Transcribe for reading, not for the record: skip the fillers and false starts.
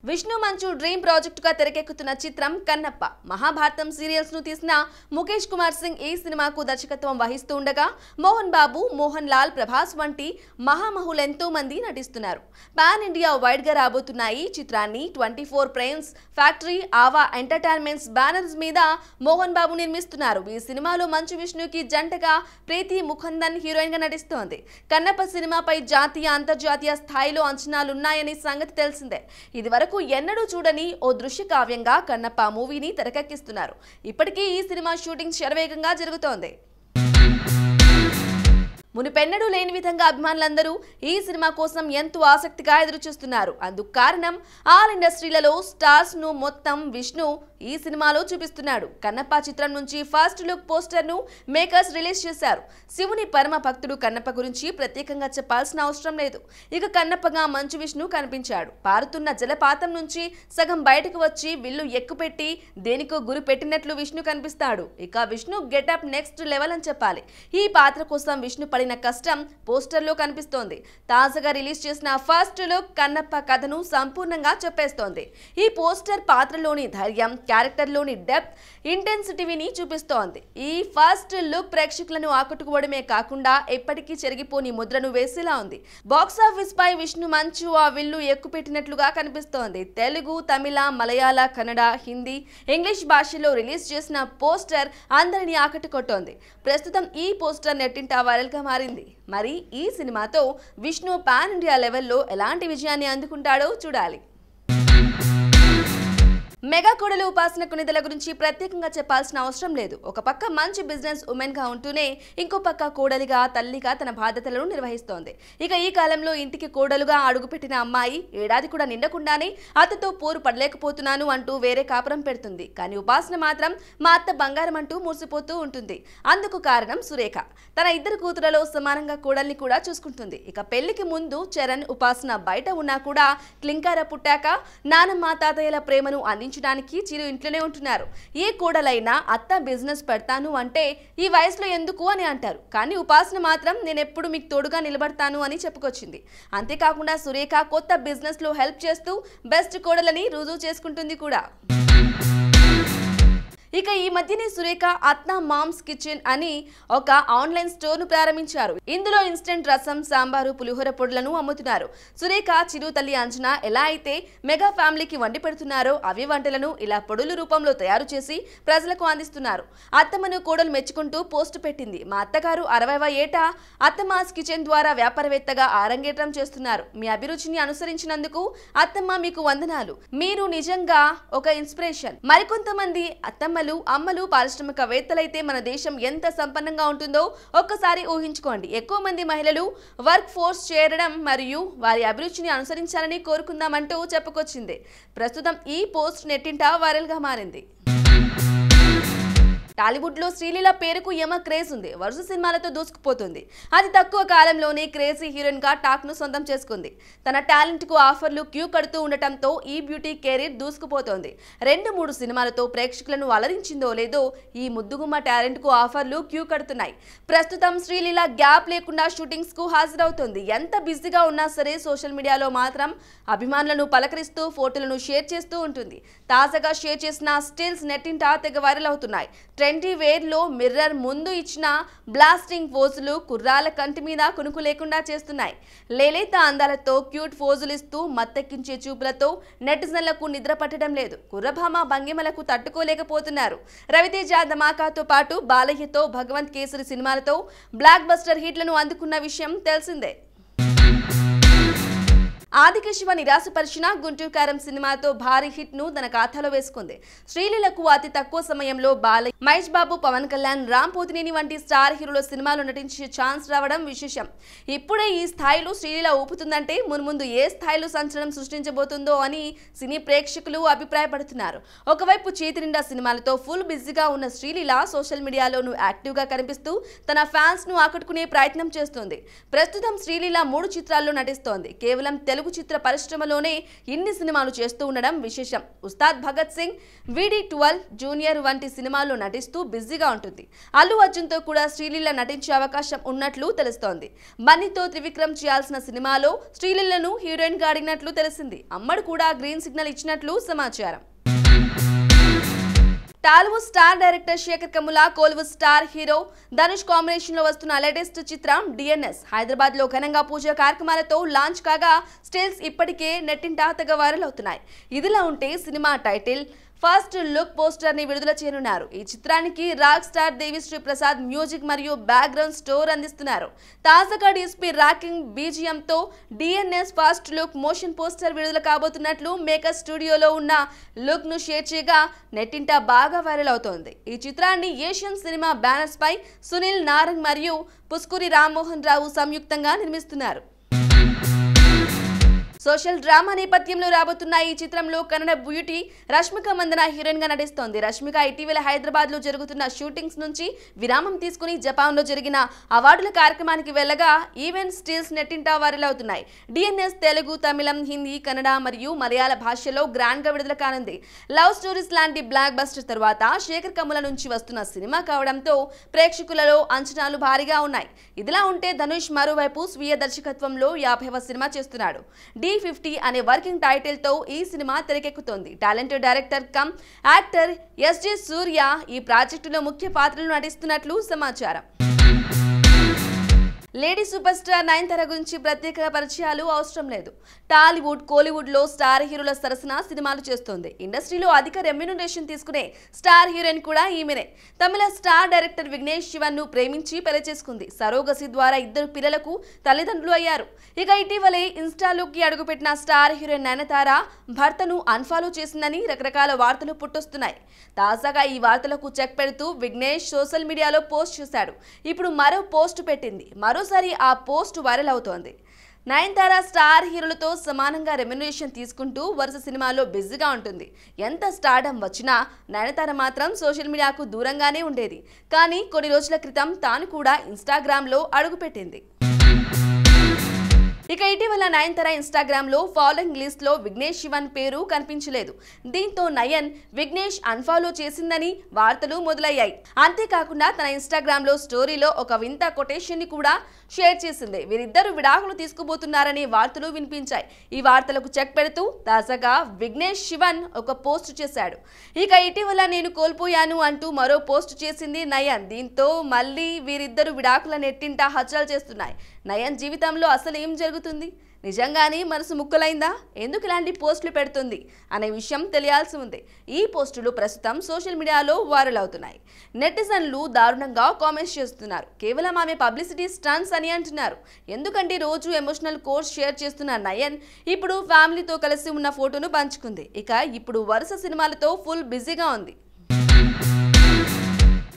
విష్ణు మంచు dream project గా తెరకెక్కుతున్న చిత్రం కన్నప్ప. మహాభారతం సీరియల్స్ ను తీసిన ముఖేష్ కుమార్ సింగ్ ఈ సినిమాకు దర్శకత్వం వహిస్తూ ఉండగా మోహన్ బాబు, మోహన్ లాల్, ప్రభాస్ వంటి మహామహులు ఎంతో మంది నటిస్తున్నారు. పాన్ ఇండియా వైడ్ గా రాబోతున్న ఈ చిత్రాన్ని 24 ఫ్రేమ్స్ ఫ్యాక్టరీ, ఆవా ఎంటర్టైన్మెంట్స్ బ్యానర్స్ మీద మోహన్ బాబు నిర్మిస్తున్నారు. ఈ సినిమాలో మంచు విష్ణుకి జంటగా ప్రీతి ముఖందన్ హీరోయిన్ గా నటిస్తోంది. కన్నప్ప సినిమాపై జాతీయ, అంతర్జాతీయ స్థాయిలో అంచనాలున్నాయని సంగతి తెలిసిందే. ఇది వరకు ఎన్నడూ చూడని ఓ దృశ్య కావ్యంగా కన్నప్ప మూవీని తెరకెక్కిస్తున్నారు. ఇప్పటికీ ఈ సినిమా షూటింగ్ శరవేగంగా జరుగుతోంది. మునిపెన్నడూ లేని విధంగా అభిమానులందరూ ఈ సినిమా కోసం ఎంతో ఆసక్తిగా ఎదురుచూస్తున్నారు. అందుకు కారణం ఆల్ ఇండస్ట్రీలలో స్టార్స్ ను మొత్తం విష్ణు ఈ సినిమాలో చూపిస్తున్నాడు. కన్నప్ప చిత్రం నుంచి ఫస్ట్ లుక్ పోస్టర్ ను మేకర్స్ రిలీజ్ చేశారు. శివుని పరమ భక్తుడు కన్నప్ప గురించి ప్రత్యేకంగా చెప్పాల్సిన అవసరం లేదు. ఇక కన్నప్పగా మంచు విష్ణు కనిపించాడు. పారుతున్న జలపాతం నుంచి సగం బయటకు వచ్చి విల్లు ఎక్కుపెట్టి దేనికో గురి పెట్టినట్లు విష్ణు కనిపిస్తాడు. ఇక విష్ణు గెటప్ నెక్స్ట్ లెవెల్ అని చెప్పాలి. ఈ పాత్ర కోసం విష్ణు పడిన కష్టం పోస్టర్ లో కనిపిస్తోంది. తాజాగా రిలీజ్ చేసిన ఫస్ట్ లుక్ కన్నప్ప కథను సంపూర్ణంగా చెప్పేస్తోంది. ఈ పోస్టర్ పాత్రలోని ధైర్యం, క్యారెక్టర్ లోని డెప్త్, ఇంటెన్సిటీని చూపిస్తోంది. ఈ ఫస్ట్ లుక్ ప్రేక్షకులను ఆకట్టుకోవడమే కాకుండా ఎప్పటికీ చెరిగిపోని ముద్రను వేసేలా ఉంది. బాక్సాఫీస్ పై విష్ణు మంచు ఆ విల్లు ఎక్కుపెట్టినట్లుగా కనిపిస్తోంది. తెలుగు, తమిళ, మలయాళ, కన్నడ, హిందీ, ఇంగ్లీష్ భాషలో రిలీజ్ చేసిన పోస్టర్ అందరినీ ఆకట్టుకొట్టోంది. ప్రస్తుతం ఈ పోస్టర్ నెట్టింట వైరల్ గా మారింది. మరి ఈ సినిమాతో విష్ణు పాన్ ఇండియా లెవెల్లో ఎలాంటి విజయాన్ని అందుకుంటాడో చూడాలి. మెగా కోడలు ఉపాసన కొనిదెల గురించి ప్రత్యేకంగా చెప్పాల్సిన అవసరం లేదు. ఒక పక్క మంచి బిజినెస్ ఉమెన్ గా ఉంటూనే ఇంకో పక్క కోడలిగా, తల్లిగా తన బాధ్యతలను నిర్వహిస్తోంది. ఇక ఈ కాలంలో ఇంటికి కోడలుగా అడుగుపెట్టిన అమ్మాయి ఏడాది కూడా నిండకుండానే అత్తతో పోరు పడలేకపోతున్నాను అంటూ వేరే కాపురం పెడుతుంది. కానీ ఉపాసన మాత్రం మా అత్త బంగారం అంటూ మురిసిపోతూ ఉంటుంది. అందుకు కారణం సురేఖ. తన ఇద్దరు కూతురలో సమానంగా కోడల్ని కూడా చూసుకుంటుంది. ఇక పెళ్లికి ముందు చరణ్, ఉపాసన బయట ఉన్నా కూడా క్లింకార పుట్టాక నానమ్మ, తాతయ్యల ప్రేమను అందించడానికి చిరు ఇంట్లోనే ఉంటున్నారు. ఏ కోడలైనా అత్త బిజినెస్ పెడతాను అంటే ఈ వయసులో ఎందుకు అని అంటారు. కానీ ఉపాసన మాత్రం నేను ఎప్పుడు మీకు తోడుగా నిలబడతాను అని చెప్పుకొచ్చింది. అంతేకాకుండా సురేఖ కొత్త బిజినెస్ లో హెల్ప్ చేస్తూ బెస్ట్ కోడలని రుజువు చేసుకుంటుంది కూడా. ఇక ఈ మధ్యనే సురేఖ అత్త మామ్స్ కిచెన్ అని ఒక ఆన్లైన్ స్టోర్ ను ప్రారంభించారు. ఇందులో ఇన్స్టెంట్ రసం, సాంబారు, పులిహోర పొడులను అమ్ముతున్నారు. సురేఖ, చిరు తల్లి అంజనా ఎలా అయితే మెగా ఫ్యామిలీకి వండి పెడుతున్నారో అవే వంటలను ఇలా పొడుల రూపంలో తయారు చేసి ప్రజలకు అందిస్తున్నారు. అత్తమ్మను కోడలు మెచ్చుకుంటూ పోస్ట్ పెట్టింది. మా అత్తగారు 60వ ఏట అత్తమాస్ కిచెన్ ద్వారా వ్యాపారవేత్తగా ఆరంగేట్రం చేస్తున్నారు. మీ అభిరుచిని అనుసరించినందుకు అత్తమ్మ మీకు వందనాలు. మీరు నిజంగా ఒక ఇన్స్పిరేషన్. మరికొంతమంది అత్తమ్మ అమ్మలు పారిశ్రామికవేత్తలైతే మన దేశం ఎంత సంపన్నంగా ఉంటుందో ఒక్కసారి ఊహించుకోండి. ఎక్కువ మంది మహిళలు వర్క్ ఫోర్స్ చేరడం మరియు వారి అభిరుచిని అనుసరించాలని కోరుకుందామంటూ చెప్పుకొచ్చింది. ప్రస్తుతం ఈ పోస్ట్ నెట్టింట వైరల్ గా మారింది. టాలీవుడ్ లో శ్రీలీల పేరుకు యమ క్రేజ్ ఉంది. వరుస సినిమాలతో దూసుకుపోతుంది. అతి తక్కువ కాలంలోనే క్రేజీ హీరోయిన్ గా టాక్ ను సొంతం చేసుకుంది. తన టాలెంట్ కు ఆఫర్లు క్యూ కడుతూ ఉండటంతో ఈ బ్యూటీ కెరీర్ దూసుకుపోతోంది. 2-3 సినిమాలతో ప్రేక్షకులను అలరించిందో లేదో ఈ ముద్దుగుమ్మ టాలెంట్ కు ఆఫర్లు క్యూ కడుతున్నాయి. ప్రస్తుతం శ్రీలీల గ్యాప్ లేకుండా షూటింగ్స్ కు హాజరవుతోంది. ఎంత బిజీగా ఉన్నా సరే సోషల్ మీడియాలో మాత్రం అభిమానులను పలకరిస్తూ ఫోటోలను షేర్ చేస్తూ ఉంటుంది. తాజాగా షేర్ చేసిన స్టిల్స్ నెట్టింట తెగ వైరల్ అవుతున్నాయి. ట్రెండీ వేర్ లో మిర్రర్ ముందు ఇచ్చిన బ్లాస్టింగ్ పోజులు కుర్రాల కంటి మీద కునుకు లేకుండా చేస్తున్నాయి. లేలేత అందాలతో క్యూట్ పోజులు ఇస్తూ మత్తెక్కించే చూపులతో నెటిజన్లకు నిద్ర పట్టడం లేదు. కుర్రభామ భంగిమలకు తట్టుకోలేకపోతున్నారు. రవితేజ ధమాకాతో పాటు బాలయ్యతో భగవంత్ కేసరి సినిమాలతో బ్లాక్ బస్టర్ హిట్లను అందుకున్న విషయం తెలిసిందే. ఆదికేశవ నిరాశపరిచిన గుంటూరు కారం సినిమాతో భారీ హిట్ ను తన ఖాతాలో వేసుకుంది. శ్రీలీలకు అతి తక్కువ సమయంలో బాలయ్య, మహేష్ బాబు, పవన్ కళ్యాణ్, రామ్ పోతినేని వంటి స్టార్ హీరోల సినిమాలు నటించే ఛాన్స్ రావడం విశేషం. ఇప్పుడే ఈ స్థాయిలో శ్రీలీల ఊపుతుందంటే మున్ముందు ఏ స్థాయిలో సంచలనం సృష్టించబోతుందో అని సినీ ప్రేక్షకులు అభిప్రాయపడుతున్నారు. ఒకవైపు చేతి నిండా సినిమాలతో ఫుల్ బిజీగా ఉన్న శ్రీలీల సోషల్ మీడియాలోనూ యాక్టివ్ గా కనిపిస్తూ తన ఫ్యాన్స్ ను ఆకట్టుకునే ప్రయత్నం చేస్తోంది. ప్రస్తుతం శ్రీలీల 3 చిత్రాల్లో నటిస్తోంది. కేవలం తెలుగు చిత్ర పరిశ్రమలోనే ఇన్ని సినిమాలు చేస్తూ ఉండడం విశేషం. ఉస్తాద్ భగత్ సింగ్, VD12 జూనియర్ వంటి సినిమాల్లో నటిస్తూ బిజీగా ఉంటుంది. అల్లు అర్జున్తో కూడా శ్రీలీల నటించే అవకాశం ఉన్నట్లు తెలుస్తోంది. బన్నీతో త్రివిక్రమ్ చేయాల్సిన సినిమాలో శ్రీలీలను హీరోయిన్ గా అడిగినట్లు తెలిసింది. అమ్మడు కూడా గ్రీన్ సిగ్నల్ ఇచ్చినట్లు సమాచారం. Tollywood star director Shekhar Kammula, Kollywood star hero Dhanush combination లో వస్తున్న లేటెస్ట్ చిత్రం DNS హైదరాబాద్ లో ఘనంగా పూజా కార్యక్రమాలతో లాంచ్ కాగా స్టిల్స్ ఇప్పటికే నెట్టింట తెగ వైరల్ అవుతున్నాయి. ఇదిలా ఉంటే cinema title, first look poster ని విడుదల చేయనున్నారు. ఈ చిత్రానికి rock star Devi Sri Prasad music మరియు బ్యాక్గ్రౌండ్ స్కోర్ అందిస్తున్నారు. తాజాగా DSP రాకింగ్ BGM తో DNS first look motion poster విడుదల కాబోతున్నట్లు మేకర్ స్టూడియోలో ఉన్న లుక్ ను షేర్ చేయగా నెట్టింట బాగా వైరల్ అవుతోంది. ఈ చిత్రాన్ని ఏషియన్ సినిమా బ్యానర్స్ పై సునీల్ నారంగ్ మరియు పుస్కూరి రామ్మోహన్ రావు సంయుక్తంగా నిర్మిస్తున్నారు. సోషల్ డ్రామా నేపథ్యంలో రాబోతున్న ఈ చిత్రంలో కన్నడ బ్యూటీ రష్మిక మందన హీరోయిన్ గా నటిస్తోంది. రష్మిక ఇటీవల హైదరాబాద్ లో జరుగుతున్న షూటింగ్స్ నుంచి విరామం తీసుకుని జపాన్ లో జరిగిన అవార్డుల కార్యక్రమానికి వెళ్లగా ఈవెంట్ స్టిల్స్ నెట్టింటా వైరల్ అవుతున్నాయి. DNS తెలుగు, తమిళం, హిందీ, కన్నడ మరియు మలయాళ భాషలో గ్రాండ్ గా విడుదల కానుంది. లవ్ స్టోరీస్ లాంటి బ్లాక్ బస్టర్ తర్వాత శేఖర్ కమ్ముల నుంచి వస్తున్న సినిమా కావడంతో ప్రేక్షకులలో అంచనాలు భారీగా ఉన్నాయి. ఇదిలా ఉంటే ధనుష్ మరోవైపు స్వీయ దర్శకత్వంలో 50వ సినిమా చేస్తున్నాడు. D50 అనే వర్కింగ్ టైటిల్ తో ఈ సినిమా తెరకెక్కుతోంది. Talented director come actor SJ Suryah ఈ ప్రాజెక్టులో ముఖ్య పాత్రలు నటిస్తున్నట్లు సమాచారం. లేడీ సూపర్ స్టార్ నయనతార గురించి ప్రత్యేక పరిచయాలు అవసరం లేదు. టాలీవుడ్, కోలీవుడ్ లో స్టార్ హీరోల సరసన సినిమాలు చేస్తోంది. ఇండస్ట్రీలో అధిక రెమ్యునరేషన్ తీసుకునే స్టార్ హీరోయిన్ కూడా ఈమెనే. తమిళ స్టార్ డైరెక్టర్ విఘ్నేష్ శివన్ ను ప్రేమించి పెళ్లి చేసుకుంది. సరోగసి ద్వారా 2 పిల్లలకు తల్లిదండ్రులు అయ్యారు. ఇక ఇటీవలే ఇన్స్టాలోకి అడుగుపెట్టిన స్టార్ హీరోయిన్ నయనతార భర్తను అన్ఫాలో చేసిందని రకరకాల వార్తలు పుట్టొస్తున్నాయి. తాజాగా ఈ వార్తలకు చెక్ పెడుతూ విఘ్నేష్ సోషల్ మీడియాలో పోస్ట్ చేశాడు. ఇప్పుడు మరో పోస్ట్ పెట్టింది. మరోసారి ఆ పోస్ట్ వైరల్ అవుతోంది. నయనతార స్టార్ హీరోలతో సమానంగా రెమ్యునరేషన్ తీసుకుంటూ వరుస సినిమాల్లో బిజీగా ఉంటుంది. ఎంత స్టార్డమ్ వచ్చినా నయనతార మాత్రం సోషల్ మీడియాకు దూరంగానే ఉండేది. కానీ కొన్ని రోజుల క్రితం తాను కూడా ఇన్స్టాగ్రామ్లో అడుగుపెట్టింది. ఇక ఇటీవల నయనతార ఇన్స్టాగ్రామ్ లో ఫాలోయింగ్ లిస్ట్ లో విఘ్నేష్ శివన్ పేరు కనిపించలేదు. దీంతో నయన్ విఘ్నేష్ అన్ఫాలో చేసిందని వార్తలు మొదలయ్యాయి. అంతేకాకుండా తన ఇన్స్టాగ్రామ్ లో స్టోరీలో ఒక వింత కొటేషన్ ని కూడా షేర్ చేసింది. వీరిద్దరూ విడాకులు తీసుకుపోతున్నారని వార్తలు వినిపించాయి. ఈ వార్తలకు చెక్ పెడుతూ తాజాగా విఘ్నేష్ శివన్ ఒక పోస్ట్ చేశాడు. ఇక ఇటీవల నేను కోల్పోయాను అంటూ మరో పోస్ట్ చేసింది నయన్. దీంతో మళ్ళీ వీరిద్దరు విడాకుల నెట్టింట హల్చల్ చేస్తున్నాయి. నయన్ జీవితంలో అసలు ఏం జరుగుతుంది? నిజంగానే మనసు ముక్కలైందా? ఎందుకు ఇలాంటి పోస్టులు పెడుతుంది అనే విషయం తెలియాల్సి ఉంది. ఈ పోస్టులు ప్రస్తుతం సోషల్ మీడియాలో వైరల్ అవుతున్నాయి. నెటిజన్లు దారుణంగా కామెంట్స్ చేస్తున్నారు. కేవలం ఆమె పబ్లిసిటీ స్టంట్స్ అని అంటున్నారు. ఎందుకంటే రోజు ఎమోషనల్ కోట్స్ షేర్ చేస్తున్న నయన్ ఇప్పుడు ఫ్యామిలీతో కలిసి ఉన్న ఫోటోను పంచుకుంది. ఇక ఇప్పుడు వరుస సినిమాలతో ఫుల్ బిజీగా ఉంది.